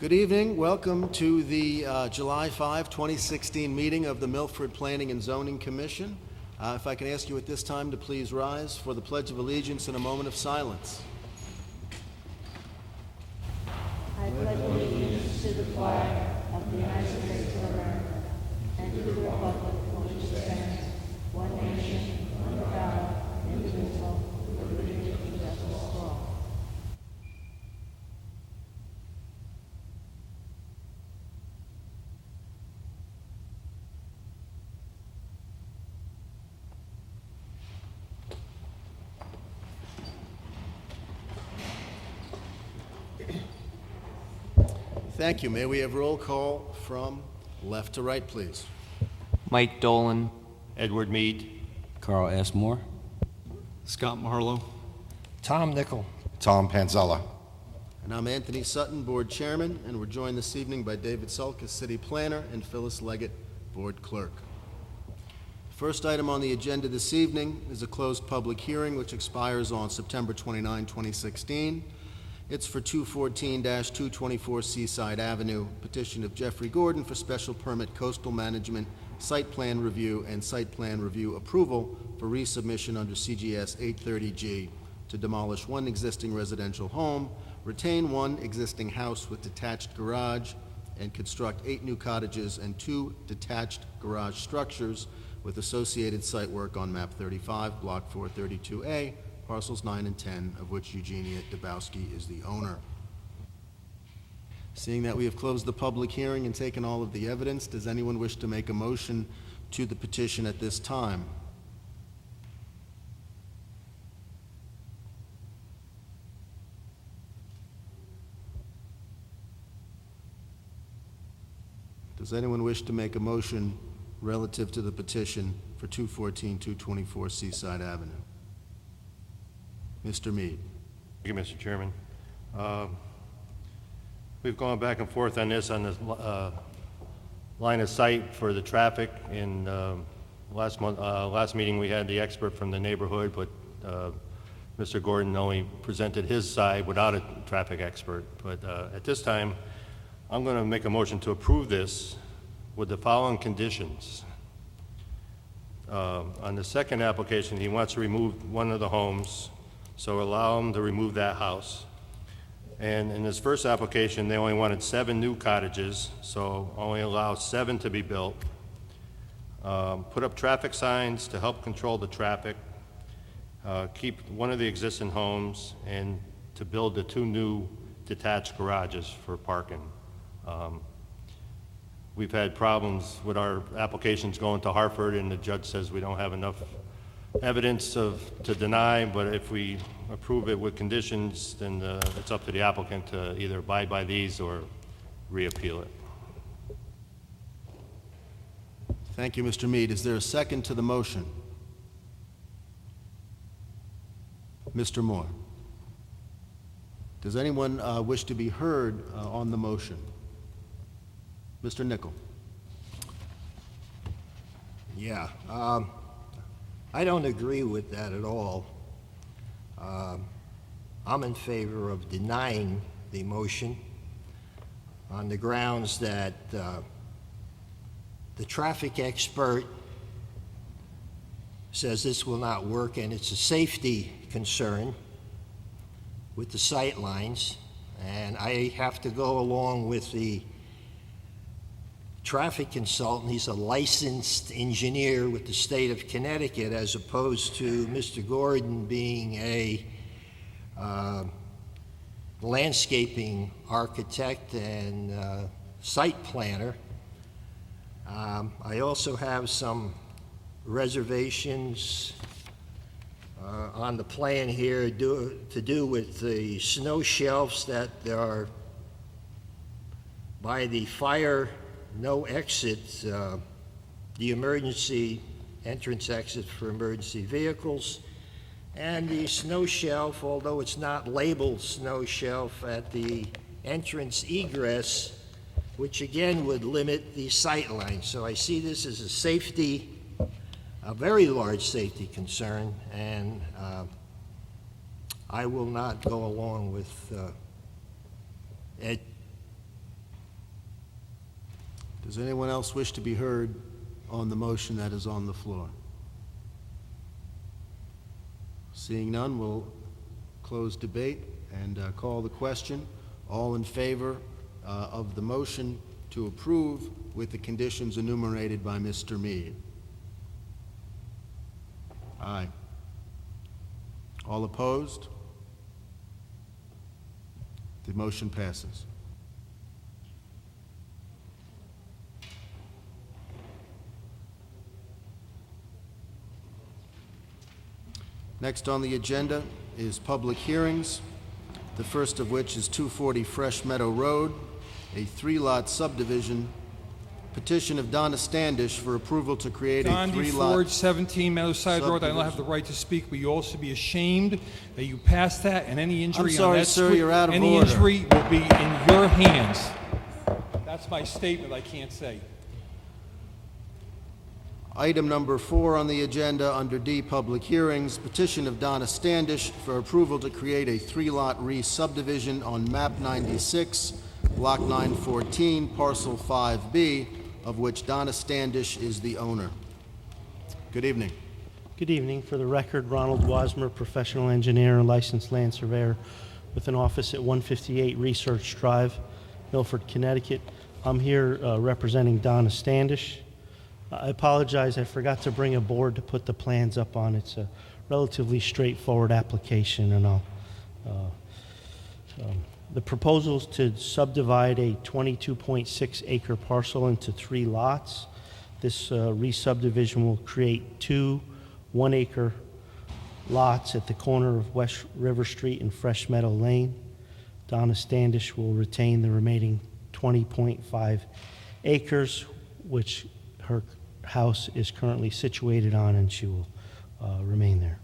Good evening. Welcome to the July 5, 2016 meeting of the Milford Planning and Zoning Commission. If I can ask you at this time to please rise for the Pledge of Allegiance and a moment of silence. I pledge allegiance to the flag of the United States of America and to the republic for which it stands, one nation, under God, indivisible, with liberty and justice for all. Thank you. May we have roll call from left to right, please? Mike Dolan. Edward Mead. Carl S. Moore. Scott Marlowe. Tom Nickel. Tom Panzella. And I'm Anthony Sutton, Board Chairman, and we're joined this evening by David Sulkus, City Planner, and Phyllis Leggett, Board Clerk. The first item on the agenda this evening is a closed public hearing which expires on September 29, 2016. It's for 214-224 Seaside Avenue, petition of Jeffrey Gordon for special permit coastal management, site plan review, and site plan review approval for resubmission under CGS 830G to demolish one existing residential home, retain one existing house with detached garage, and construct 8 new cottages and 2 detached garage structures with associated site work on map 35, block 432A, parcels 9 and 10, of which Eugenia Dabowski is the owner. Seeing that we have closed the public hearing and taken all of the evidence, does anyone wish to make a motion to the petition at this time? Does anyone wish to make a motion relative to the petition for 214-224 Seaside Avenue? Mr. Mead. Thank you, Mr. Chairman. We've gone back and forth on this line of sight for the traffic. In last meeting we had the expert from the neighborhood, but Mr. Gordon only presented his side without a traffic expert. But at this time, I'm going to make a motion to approve this with the following conditions. On the second application, he wants to remove one of the homes, so allow him to remove that house. And in his first application, they only wanted 7 new cottages, so only allow 7 to be built. Put up traffic signs to help control the traffic. Keep one of the existing homes, and to build the 2 new detached garages for parking. We've had problems with our applications going to Hartford, and the judge says we don't have enough evidence to deny, but if we approve it with conditions, then it's up to the applicant to either abide by these or reappeal it. Thank you, Mr. Mead. Is there a second to the motion? Mr. Moore. Does anyone wish to be heard on the motion? Mr. Nickel. Yeah, I don't agree with that at all. I'm in favor of denying the motion on the grounds that the traffic expert says this will not work, and it's a safety concern with the sight lines, and I have to go along with the traffic consultant. He's a licensed engineer with the state of Connecticut, as opposed to Mr. Gordon being a landscaping architect and site planner. I also have some reservations on the plan here to do with the snow shelves that are by the fire no exit, the emergency entrance exit for emergency vehicles, and the snow shelf, although it's not labeled snow shelf, at the entrance egress, which again would limit the sight line. So I see this as a very large safety concern, and I will not go along with Does anyone else wish to be heard on the motion that is on the floor? Seeing none, we'll close debate and call the question. All in favor of the motion to approve with the conditions enumerated by Mr. Mead? Aye. All opposed? The motion passes. Next on the agenda is public hearings, the first of which is 240 Fresh Meadow Road, a 3-lot subdivision. Petition of Donna Standish for approval to create a Don D. 3-lot... Ford, 17 Meadowside Road. I don't have the right to speak, but you all should be ashamed that you passed that, and any injury sorry, on that sir, street, you're out of any order. injury will be in your hands. That's my statement. I can't say. Item number 4 on the agenda under D, public hearings, petition of Donna Standish for approval to create a 3-lot re-subdivision on map 96, block 914, parcel 5B, of which Donna Standish is the owner. Good evening. Good evening. For the record, Ronald Wasmer, professional engineer and licensed land surveyor with an office at 158 Research Drive, Milford, Connecticut. I'm here representing Donna Standish. I apologize, I forgot to bring a board to put the plans up on. It's a relatively straightforward application, and the proposal is to subdivide a 22.6 acre parcel into 3 lots. This re-subdivision will create 2 1-acre lots at the corner of West River Street and Fresh Meadow Lane. Donna Standish will retain the remaining 20.5 acres, which her house is currently situated on, and she will remain there.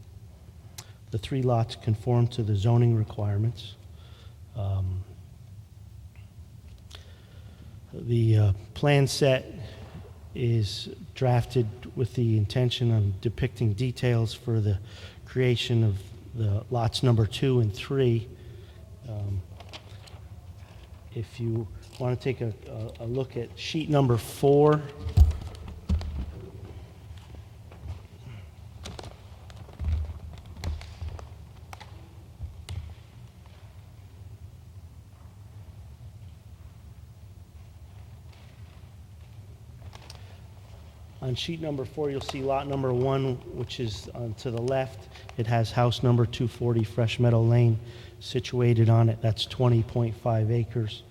The 3 lots conform to the zoning requirements. The plan set is drafted with the intention of depicting details for the creation of the lots number 2 and 3. If you want to take a look at sheet number 4, on sheet number 4, you'll see lot number 1, which is to the left. It has house number 240 Fresh Meadow Lane situated on it. That's 20.5 acres.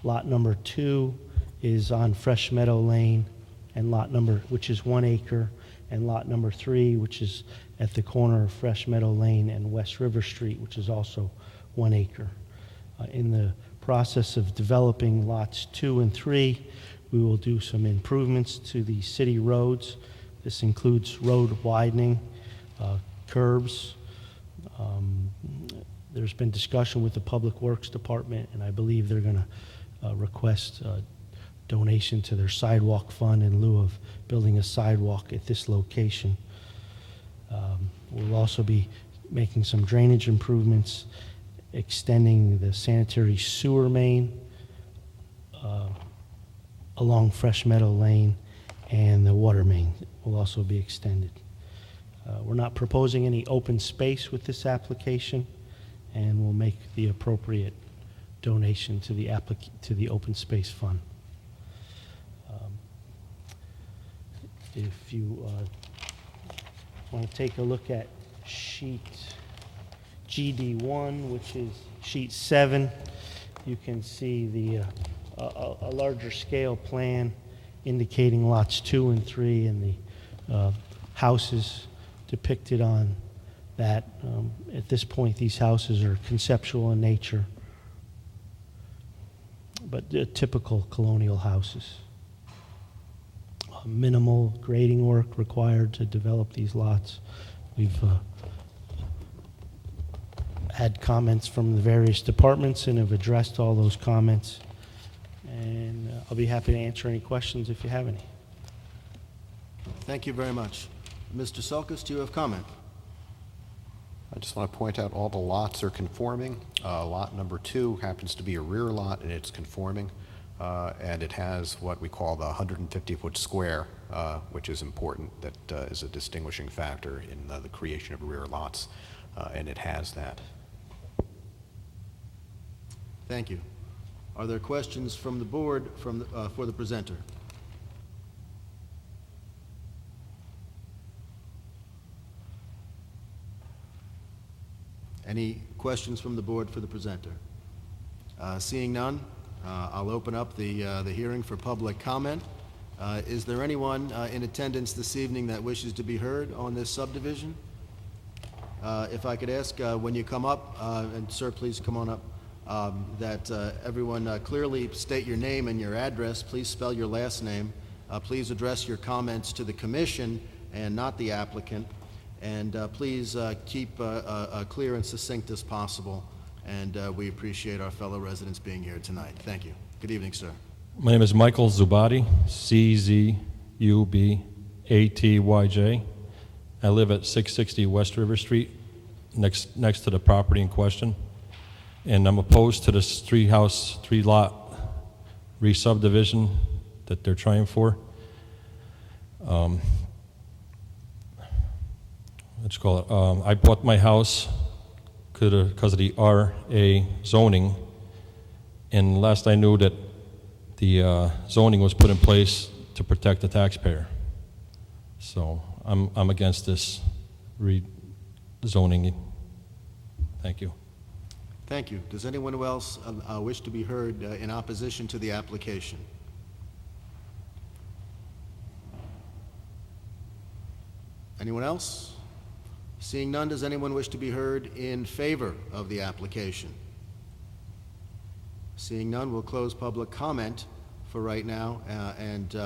Lot number 2 is on Fresh Meadow Lane, and which is 1 acre, and lot number 3, which is at the corner of Fresh Meadow Lane and West River Street, which is also 1 acre. In the process of developing lots 2 and 3, we will do some improvements to the city roads. This includes road widening, curbs. There's been discussion with the Public Works Department, and I believe they're going to request a donation to their sidewalk fund in lieu of building a sidewalk at this location. We'll also be making some drainage improvements, extending the sanitary sewer main along Fresh Meadow Lane, and the water main will also be extended. We're not proposing any open space with this application, and we'll make the appropriate donation to the open space fund. If you want to take a look at sheet GD1, which is sheet 7, you can see a larger scale plan indicating lots 2 and 3 and the houses depicted on that. At this point, these houses are conceptual in nature, but typical colonial houses. Minimal grading work required to develop these lots. We've had comments from the various departments and have addressed all those comments. And I'll be happy to answer any questions if you have any. Thank you very much. Mr. Sulkus, do you have comment? I just want to point out all the lots are conforming. Lot number 2 happens to be a rear lot, and it's conforming. and it has what we call the 150-foot square, which is important. That is a distinguishing factor in the creation of rear lots, and it has that. Thank you. Are there questions from the board for the presenter? Any questions from the board for the presenter? Seeing none, I'll open up the hearing for public comment. Is there anyone in attendance this evening that wishes to be heard on this subdivision? If I could ask when you come up, and sir, please come on up, that everyone clearly state your name and your address. Please spell your last name. Please address your comments to the commission and not the applicant. And please keep clear and succinct as possible. And we appreciate our fellow residents being here tonight. Thank you. Good evening, sir. My name is Michael Zubaty, C-Z-U-B-A-T-Y-J. I live at 660 West River Street, next to the property in question. And I'm opposed to this three-lot re-subdivision that they're trying for. I bought my house because of the RA zoning, and last I knew that the zoning was put in place to protect the taxpayer. So I'm against this rezoning. Thank you. Thank you. Does anyone else wish to be heard in opposition to the application? Anyone else? Seeing none, does anyone wish to be heard in favor of the application? Seeing none, we'll close public comment for right now, and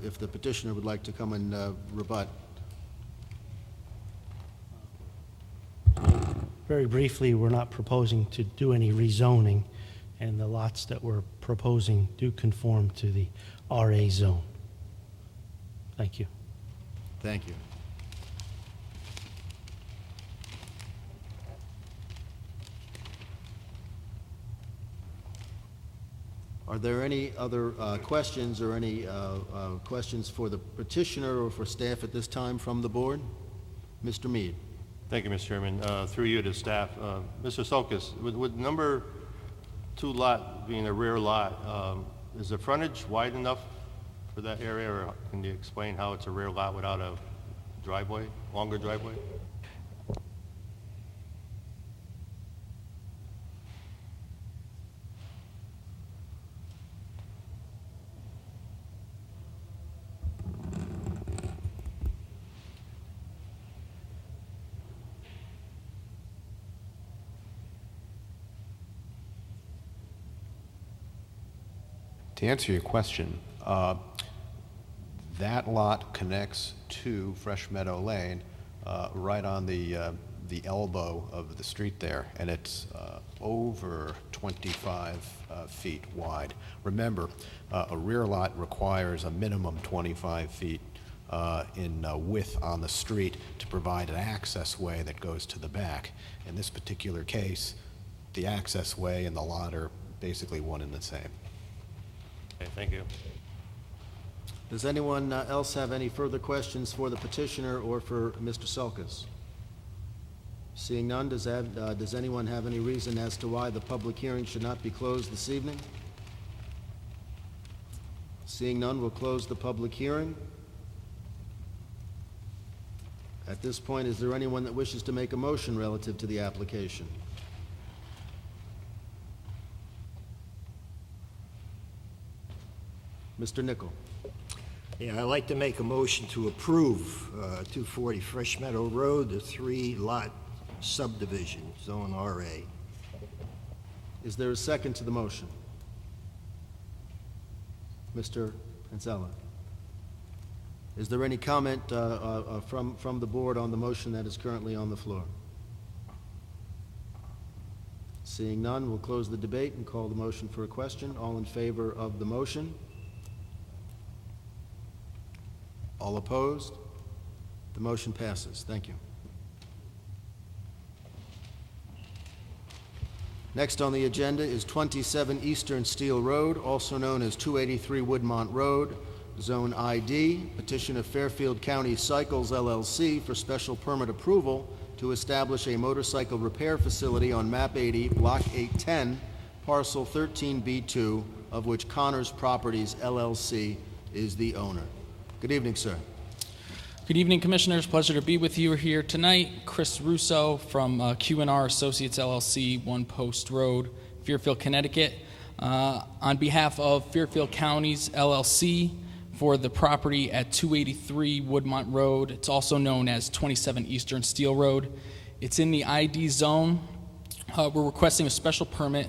if the petitioner would like to come and rebut. Very briefly, we're not proposing to do any rezoning, and the lots that we're proposing do conform to the RA zone. Thank you. Thank you. Are there any other questions or any questions for the petitioner or for staff at this time from the board? Mr. Mead. Thank you, Mr. Chairman. Through you to staff. Mr. Sulkus, with number 2 lot being a rear lot, is the frontage wide enough for that area, or can you explain how it's a rear lot without a driveway, longer driveway? To answer your question, that lot connects to Fresh Meadow Lane right on the elbow of the street there, and it's over 25 feet wide. Remember, a rear lot requires a minimum 25 feet in width on the street to provide an access way that goes to the back. In this particular case, the access way and the lot are basically one and the same. Okay, thank you. Does anyone else have any further questions for the petitioner or for Mr. Sulkus? Seeing none, does anyone have any reason as to why the public hearing should not be closed this evening? Seeing none, we'll close the public hearing. At this point, is there anyone that wishes to make a motion relative to the application? Mr. Nichol. Yeah, I'd like to make a motion to approve 240 Fresh Meadow Road, the 3-lot subdivision, Zone RA. Is there a second to the motion? Mr. Ansella. Is there any comment from the board on the motion that is currently on the floor? Seeing none, we'll close the debate and call the motion for a question. All in favor of the motion? All opposed? The motion passes. Thank you. Next on the agenda is 27 Eastern Steel Road, also known as 283 Woodmont Road, Zone ID, petition of Fairfield County Cycles LLC for special permit approval to establish a motorcycle repair facility on map 80, block 810, parcel 13B2, of which Connors Properties LLC is the owner. Good evening, sir. Good evening, Commissioners. Pleasure to be with you here tonight. Chris Russo from Q&R Associates LLC, One Post Road, Fairfield, Connecticut. On behalf of Fairfield Counties LLC for the property at 283 Woodmont Road. It's also known as 27 Eastern Steel Road. It's in the ID zone. We're requesting a special permit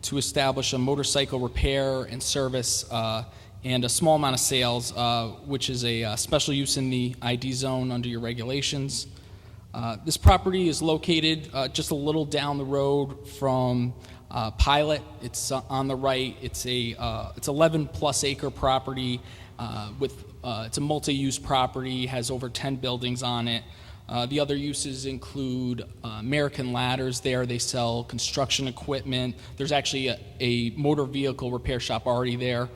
to establish a motorcycle repair and service and a small amount of sales, which is a special use in the ID zone under your regulations. This property is located just a little down the road from Pilot. It's on the right. It's 11 plus acre property it's a multi-use property, has over 10 buildings on it. The other uses include American Ladders there. They sell construction equipment. There's actually a motor vehicle repair shop already there.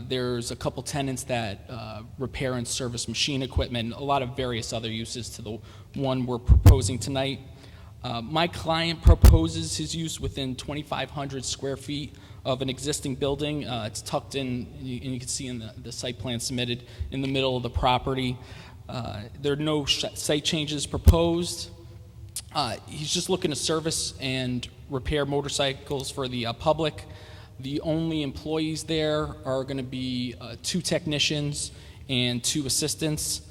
There's a couple tenants that repair and service machine equipment, a lot of various other uses to the one we're proposing tonight. My client proposes his use within 2,500 square feet of an existing building. It's tucked in, and you can see in the site plan submitted, in the middle of the property. There are no site changes proposed. He's just looking to service and repair motorcycles for the public. The only employees there are going to be 2 technicians and 2 assistants.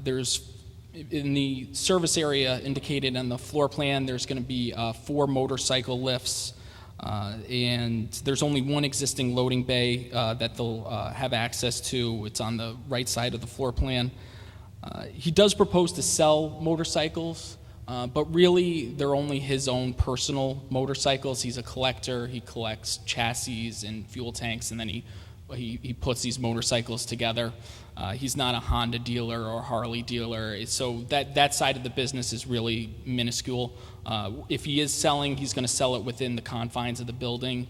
There's, in the service area indicated on the floor plan, there's going to be 4 motorcycle lifts, and there's only 1 existing loading bay that they'll have access to. It's on the right side of the floor plan. He does propose to sell motorcycles, but really they're only his own personal motorcycles. He's a collector. He collects chassis and fuel tanks, and then he puts these motorcycles together. He's not a Honda dealer or Harley dealer, so that side of the business is really minuscule. If he is selling, he's going to sell it within the confines of the building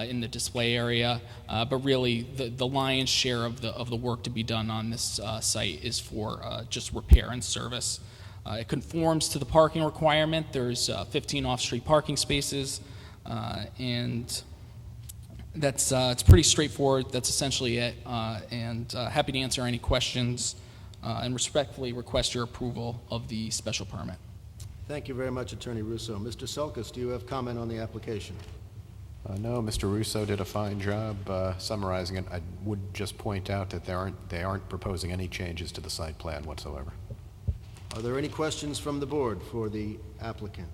in the display area, but really the lion's share of the work to be done on this site is for just repair and service. It conforms to the parking requirement. There's 15 off-street parking spaces, and that's it's pretty straightforward. That's essentially it, and happy to answer any questions and respectfully request your approval of the special permit. Thank you very much, Attorney Russo. Mr. Sulkus, do you have comment on the application? No, Mr. Russo did a fine job summarizing it. I would just point out that they aren't proposing any changes to the site plan whatsoever. Are there any questions from the board for the applicant?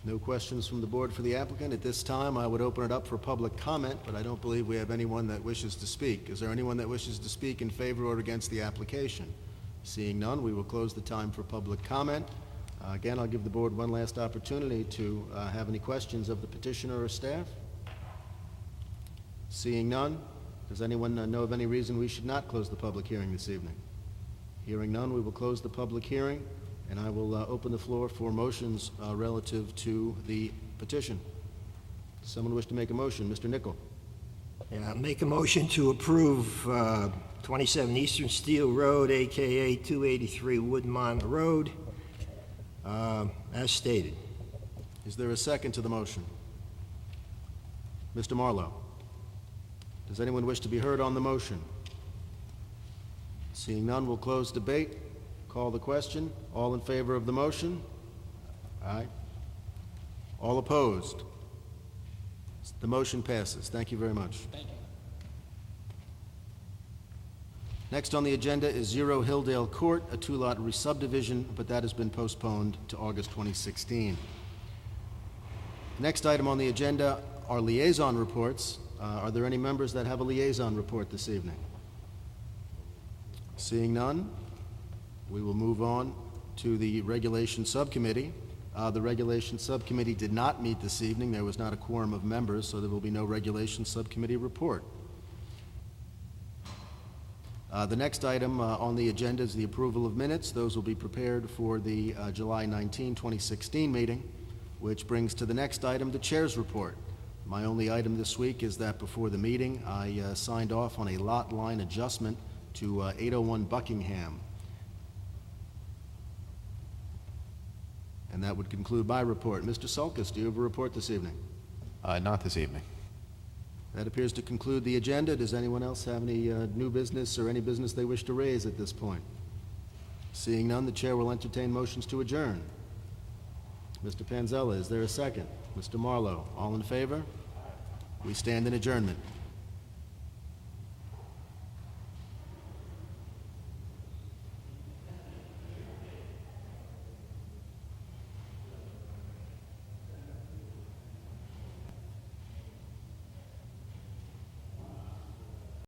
No questions from the board for the applicant. At this time, I would open it up for public comment, but I don't believe we have anyone that wishes to speak. Is there anyone that wishes to speak in favor or against the application? Seeing none, we will close the time for public comment. Again, I'll give the board one last opportunity to have any questions of the petitioner or staff. Seeing none, does anyone know of any reason we should not close the public hearing this evening? Hearing none, we will close the public hearing, and I will open the floor for motions relative to the petition. Does someone wish to make a motion? Mr. Nichol. Yeah, make a motion to approve 27 Eastern Steel Road, a.k.a. 283 Woodmont Road, as stated. Is there a second to the motion? Mr. Marlowe. Does anyone wish to be heard on the motion? Seeing none, we'll close debate. Call the question. All in favor of the motion? Aye. All opposed? The motion passes. Thank you very much. Thank you. Next on the agenda is 0 Hilldale Court, a 2-lot re-subdivision, but that has been postponed to August 2016. Next item on the agenda are liaison reports. Are there any members that have a liaison report this evening? Seeing none, we will move on to the Regulation Subcommittee. The Regulation Subcommittee did not meet this evening. There was not a quorum of members, so there will be no Regulation Subcommittee report. The next item on the agenda is the approval of minutes. Those will be prepared for the July 19, 2016 meeting, which brings to the next item the chair's report. My only item this week is that before the meeting, I signed off on a lot line adjustment to 801 Buckingham. And that would conclude my report. Mr. Sulkus, do you have a report this evening? Not this evening. That appears to conclude the agenda. Does anyone else have any new business or any business they wish to raise at this point? Seeing none, the chair will entertain motions to adjourn. Mr. Panzella, is there a second? Mr. Marlowe, all in favor? We stand in adjournment.